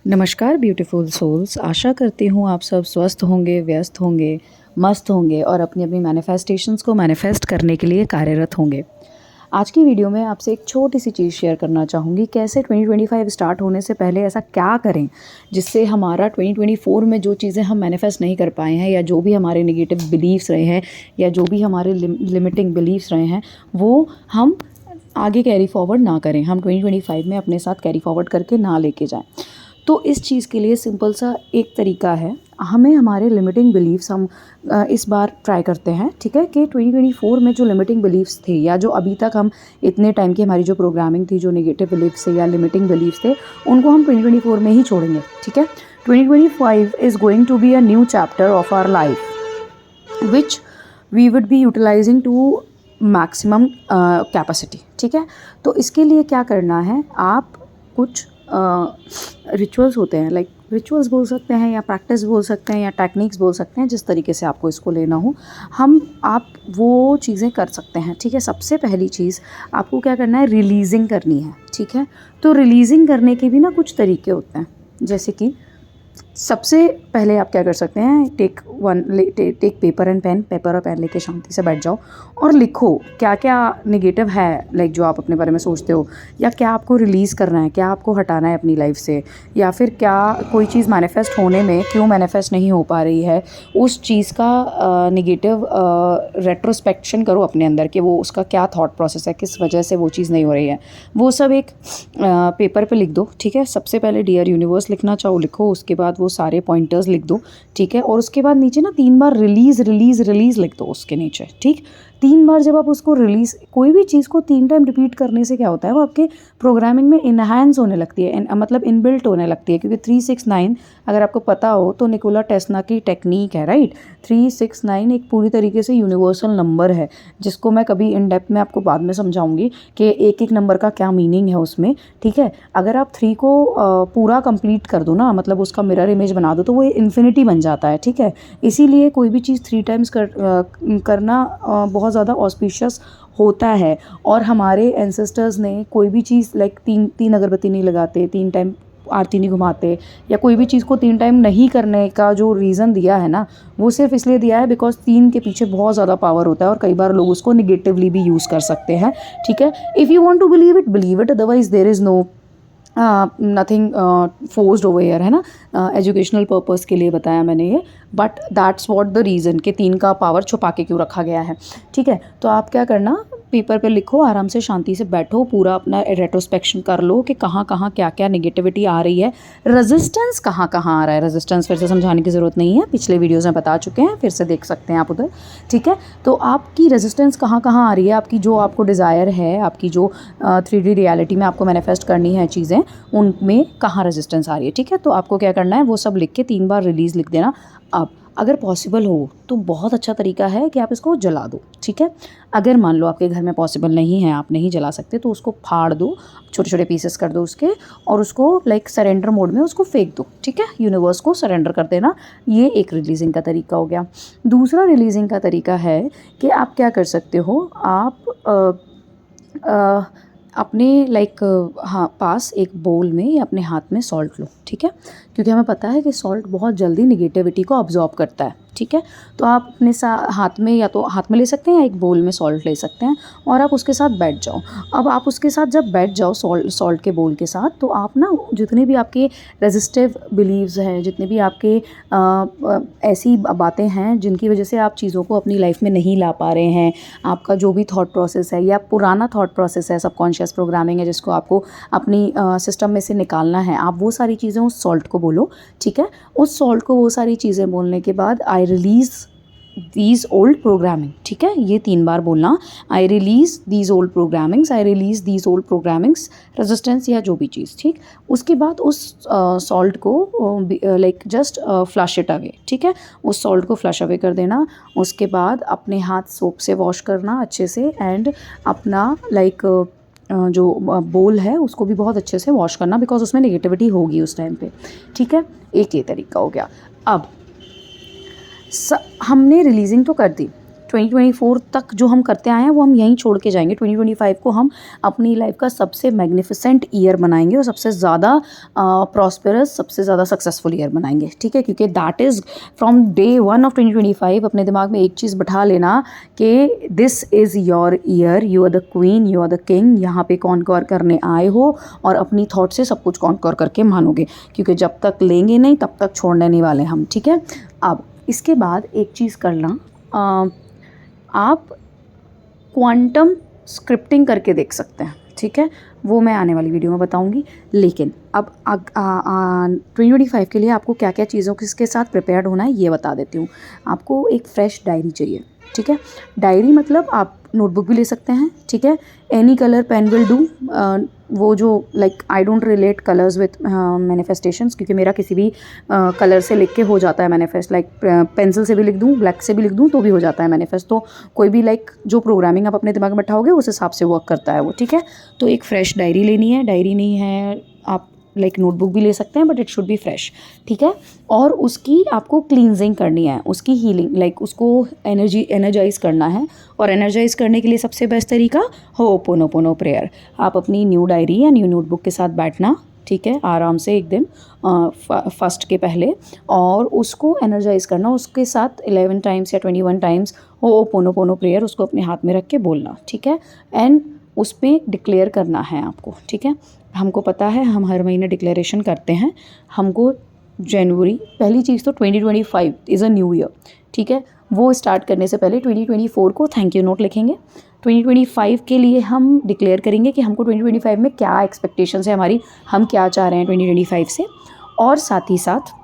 नमस्कार beautiful souls. आशा करती हूँ आप सब स्वस्थ होंगे, व्यस्त होंगे, मस्त होंगे और अपनी अपनी मैनिफेस्टेशंस को मैनिफेस्ट करने के लिए कार्यरत होंगे। आज की वीडियो में आपसे एक छोटी सी चीज़ शेयर करना चाहूँगी, कैसे 2025 स्टार्ट होने से पहले ऐसा क्या करें जिससे हमारा 2024 में जो चीज़ें हम मैनिफेस्ट नहीं कर पाए हैं या जो भी हमारे नेगेटिव बिलीव्स रहे हैं या जो भी हमारे लिमिटिंग बिलीव्स रहे हैं वो हम आगे कैरी फॉरवर्ड ना करें, हम 2025 में अपने साथ कैरी फॉरवर्ड करके ना लेके जाएं। तो इस चीज़ के लिए सिंपल सा एक तरीका है, हमें हमारे लिमिटिंग बिलीव्स हम इस बार ट्राई करते हैं, ठीक है, कि 2024 में जो लिमिटिंग बिलीव्स थे या जो अभी तक हम इतने टाइम की हमारी जो प्रोग्रामिंग थी, जो नेगेटिव बिलीव्स थे या लिमिटिंग बिलीव्स थे, उनको हम 2024 में ही छोड़ेंगे, ठीक है। 2025 is going to be a new chapter of our life which we would be utilising to maximum capacity, ठीक है। तो इसके लिए क्या करना है, आप कुछ रिचुअल्स होते हैं, लाइक रिचुअल्स बोल सकते हैं या प्रैक्टिस बोल सकते हैं या टेक्निक्स बोल सकते हैं, जिस तरीके से आपको इसको लेना हो आप वो चीज़ें कर सकते हैं, ठीक है। सबसे पहली चीज़ आपको क्या करना है, रिलीजिंग करनी है, ठीक है। तो रिलीजिंग करने के भी ना कुछ तरीके होते हैं, जैसे कि सबसे पहले आप क्या कर सकते हैं, take paper and pen, paper और पेन लेके शांति से बैठ जाओ और लिखो क्या क्या नेगेटिव है, लाइक जो आप अपने बारे में सोचते हो, या क्या आपको रिलीज़ करना है, क्या आपको हटाना है अपनी लाइफ से, या फिर क्या कोई चीज़ मैनिफेस्ट होने में क्यों मैनिफेस्ट नहीं हो पा रही है, उस चीज़ का नेगेटिव रेट्रोस्पेक्शन करो अपने अंदर कि वो उसका क्या थॉट प्रोसेस है, किस वजह से वो चीज़ नहीं हो रही है, वो सब एक पेपर पे लिख दो, ठीक है। सबसे पहले डियर यूनिवर्स लिखना चाहो लिखो, उसके बाद वो सारे पॉइंटर्स लिख दो, ठीक है। और उसके बाद नीचे ना 3 बार रिलीज़ रिलीज़ रिलीज़ लिख दो उसके नीचे, ठीक। 3 बार जब आप उसको रिलीज़, कोई भी चीज़ को 3 टाइम रिपीट करने से क्या होता है, वो आपके प्रोग्रामिंग में इनहैंस होने लगती है, मतलब इनबिल्ट होने लगती है, क्योंकि 369 अगर आपको पता हो तो निकोला टेस्ला की टेक्निक है, राइट। 369 एक पूरी तरीके से यूनिवर्सल नंबर है, जिसको मैं कभी इन डेप्थ में आपको बाद में समझाऊंगी कि एक एक नंबर का क्या मीनिंग है उसमें, ठीक है। अगर आप 3 को पूरा कंप्लीट कर दो ना, मतलब उसका मिरर इमेज बना दो, तो वो इन्फिनिटी बन जाता है, ठीक है। इसीलिए कोई भी चीज़ 3 टाइम्स करना बहुत ज़्यादा ऑस्पिशियस होता है। और हमारे एंसेस्टर्स ने कोई भी चीज़ लाइक तीन अगरबत्ती नहीं लगाते, 3 टाइम आरती नहीं घुमाते, या कोई भी चीज़ को 3 टाइम नहीं करने का जो रीज़न दिया है ना, वो सिर्फ इसलिए दिया है बिकॉज 3 के पीछे बहुत ज़्यादा पावर होता है और कई बार लोग उसको निगेटिवली भी यूज़ कर सकते हैं, ठीक है। If you want to believe it, otherwise there is no nothing forced over here, है ना। एजुकेशनल पर्पस के लिए बताया मैंने ये, but that's what the reason कि 3 का पावर छुपा के क्यों रखा गया है, ठीक है। तो आप क्या करना, पेपर पे लिखो, आराम से शांति से बैठो, पूरा अपना रेट्रोस्पेक्शन कर लो कि कहाँ कहाँ क्या क्या नेगेटिविटी आ रही है, रेजिस्टेंस कहाँ कहाँ आ रहा है। रेजिस्टेंस फिर से समझाने की ज़रूरत नहीं है, पिछले वीडियोज़ में बता चुके हैं, फिर से देख सकते हैं आप उधर, ठीक है। तो आपकी रेजिस्टेंस कहाँ कहाँ आ रही है, आपकी जो आपको डिज़ायर है, आपकी जो 3D रियलिटी में आपको मैनिफेस्ट करनी है चीज़ें, उनमें कहाँ रेजिस्टेंस आ रही है, ठीक है। तो आपको क्या करना है, वो सब लिख के 3 बार रिलीज़ लिख देना। अब अगर पॉसिबल हो तो बहुत अच्छा तरीका है कि आप इसको जला दो, ठीक है। अगर मान लो आपके घर में पॉसिबल नहीं है, आप नहीं जला सकते, तो उसको फाड़ दो, छोटे छोटे पीसेस कर दो उसके, और उसको लाइक सरेंडर मोड में उसको फेंक दो, ठीक है। यूनिवर्स को सरेंडर कर देना, ये एक रिलीजिंग का तरीका हो गया। दूसरा रिलीजिंग का तरीका है कि आप क्या कर सकते हो, आप अपने लाइक पास एक बोल में या अपने हाथ में सॉल्ट लो, ठीक है, क्योंकि हमें पता है कि सॉल्ट बहुत जल्दी निगेटिविटी को अब्जॉर्ब करता है, ठीक है। तो आप अपने हाथ में, या तो हाथ में ले सकते हैं या एक बोल में सॉल्ट ले सकते हैं, और आप उसके साथ बैठ जाओ। अब आप उसके साथ जब बैठ जाओ सॉल्ट के बोल के साथ, तो आप ना जितने भी आपके रेजिस्टिव बिलीव्स हैं, जितने भी आपके ऐसी बातें हैं जिनकी वजह से आप चीज़ों को अपनी लाइफ में नहीं ला पा रहे हैं, आपका जो भी थॉट प्रोसेस है या पुराना थॉट प्रोसेस है, सबकॉन्शियस प्रोग्रामिंग है, जिसको आपको अपनी सिस्टम में से निकालना है, आप वो सारी चीज़ें उस सॉल्ट को बोलो, ठीक है। उस सॉल्ट को वो सारी चीज़ें बोलने के बाद I release these old programming, ठीक है, ये 3 बार बोलना, I release these old programmings, I release these old programmings, resistance या जो भी चीज़, ठीक। उसके बाद उस सॉल्ट को like just flush it away, ठीक है, उस सॉल्ट को फ्लश अवे कर देना। उसके बाद अपने हाथ सोप से वॉश करना अच्छे से, एंड अपना लाइक जो बोल है उसको भी बहुत अच्छे से वॉश करना, बिकॉज उसमें नेगेटिविटी होगी उस टाइम पे, ठीक है। एक ये तरीका हो गया। अब हमने रिलीजिंग तो कर दी, 2024 तक जो हम करते आए हैं वो हम यहीं छोड़ के जाएंगे। 2025 को हम अपनी लाइफ का सबसे मैग्निफिसेंट ईयर बनाएंगे और सबसे ज़्यादा प्रॉस्पेरस, सबसे ज़्यादा सक्सेसफुल ईयर बनाएंगे, ठीक है। क्योंकि that is from day 1 of 2025 अपने दिमाग में एक चीज़ बैठा लेना कि this is your year, you are the queen, you are the king. यहाँ पे कॉन्क्वर करने आए हो और अपनी थॉट से सब कुछ कॉन्क्वर करके मानोगे, क्योंकि जब तक लेंगे नहीं तब तक छोड़ने नहीं वाले हम, ठीक है। अब इसके बाद एक चीज़ करना, आप क्वांटम स्क्रिप्टिंग करके देख सकते हैं, ठीक है। वो मैं आने वाली वीडियो में बताऊंगी। लेकिन अब 2025 के लिए आपको क्या क्या चीज़ों के साथ प्रिपेयर्ड होना है ये बता देती हूँ। आपको एक फ्रेश डायरी चाहिए, ठीक है। डायरी मतलब आप नोटबुक भी ले सकते हैं, ठीक है। Any colour pen will do. वो जो like I don't relate colours with manifestations, क्योंकि मेरा किसी भी कलर से लिख के हो जाता है मैनिफेस्ट। लाइक पेंसिल से भी लिख दूँ, ब्लैक से भी लिख दूँ तो भी हो जाता है मैनिफेस्ट। तो कोई भी लाइक जो प्रोग्रामिंग आप अपने दिमाग में बैठाओगे उस हिसाब से वर्क करता है वो, ठीक है। तो एक फ्रेश डायरी लेनी है। डायरी नहीं है आप लाइक नोटबुक भी ले सकते हैं, but it should be fresh, ठीक है। और उसकी आपको क्लींजिंग करनी है, उसकी हीलिंग, लाइक उसको एनर्जाइज करना है। और एनर्जाइज करने के लिए सबसे बेस्ट तरीका होपोनोपोनो प्रेयर। आप अपनी न्यू डायरी या न्यू नोटबुक के साथ बैठना, ठीक है, आराम से एक दिन फर्स्ट के पहले, और उसको एनर्जाइज करना। उसके साथ 11 टाइम्स या 21 टाइम्स होपोनोपोनो प्रेयर उसको अपने हाथ में रख के बोलना, ठीक है। एंड उस पर डिक्लेयर करना है आपको, ठीक है। हमको पता है हम हर महीने डिक्लेरेशन करते हैं। हमको जनवरी, पहली चीज़ तो 2025 इज़ अ न्यू ईयर, ठीक है। वो स्टार्ट करने से पहले 2024 को थैंक यू नोट लिखेंगे। 2025 के लिए हम डिक्लेयर करेंगे कि हमको 2025 में क्या एक्सपेक्टेशंस है हमारी, हम क्या चाह रहे हैं 2025 से। और साथ ही साथ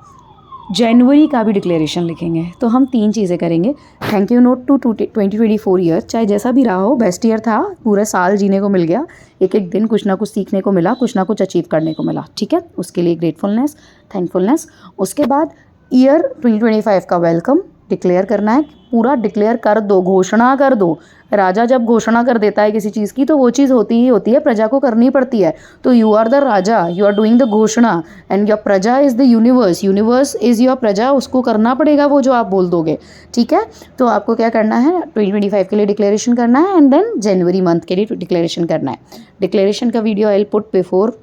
जनवरी का भी डिक्लेरेशन लिखेंगे। तो हम 3 चीज़ें करेंगे। Thank you note to 2024 year, चाहे जैसा भी रहा हो, बेस्ट ईयर था, पूरा साल जीने को मिल गया, एक एक दिन कुछ ना कुछ सीखने को मिला, कुछ ना कुछ अचीव करने को मिला, ठीक है। उसके लिए ग्रेटफुलनेस, थैंकफुलनेस। उसके बाद ईयर 2025 का वेलकम डिक्लेयर करना है। पूरा डिक्लेयर कर दो, घोषणा कर दो। राजा जब घोषणा कर देता है किसी चीज़ की तो वो चीज़ होती ही होती है, प्रजा को करनी पड़ती है। तो you are the raja, you are doing the ghoshana, and your praja is the universe, universe is your praja. उसको करना पड़ेगा वो जो आप बोल दोगे, ठीक है। तो आपको क्या करना है, 2025 के लिए डिक्लेरेशन करना है, एंड देन जनवरी मंथ के लिए डिक्लेरेशन करना है। डिक्लेरेशन का video I will put before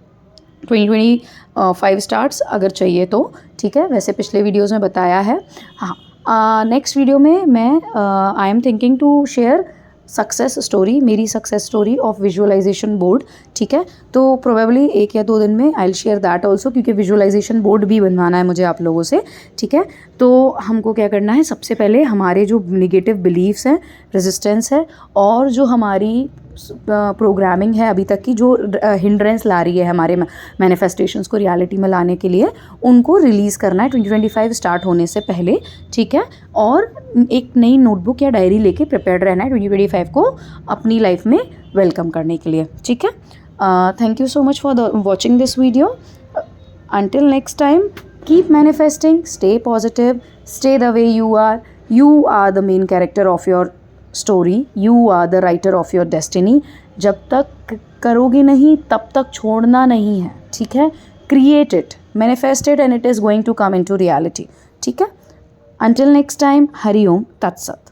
2025 starts, अगर चाहिए तो, ठीक है। वैसे पिछले वीडियोज़ में बताया है। हाँ, नेक्स्ट वीडियो में मैं I am thinking to share success story, मेरी success story of visualization board, ठीक है। तो प्रोबेबली 1 या 2 दिन में I will share that also, क्योंकि विजुअलाइजेशन बोर्ड भी बनवाना है मुझे आप लोगों से, ठीक है। तो हमको क्या करना है, सबसे पहले हमारे जो निगेटिव बिलीव्स हैं, रेजिस्टेंस है, और जो हमारी प्रोग्रामिंग है अभी तक की, जो हिंड्रेंस ला रही है हमारे मैनिफेस्टेशंस को रियलिटी में लाने के लिए, उनको रिलीज़ करना है 2025 स्टार्ट होने से पहले, ठीक है। और एक नई नोटबुक या डायरी लेके प्रिपेयर्ड रहना है 2025 को अपनी लाइफ में वेलकम करने के लिए, ठीक है। Thank you so much for watching this video. Until next time, keep manifesting, stay positive, stay the way you are. You are the main character of your story. You are the writer of your destiny. जब तक करोगे नहीं तब तक छोड़ना नहीं है, ठीक है। Create it, manifest it, and it is going to come into reality, ठीक है। Until next time, हरि ओम तत्सत।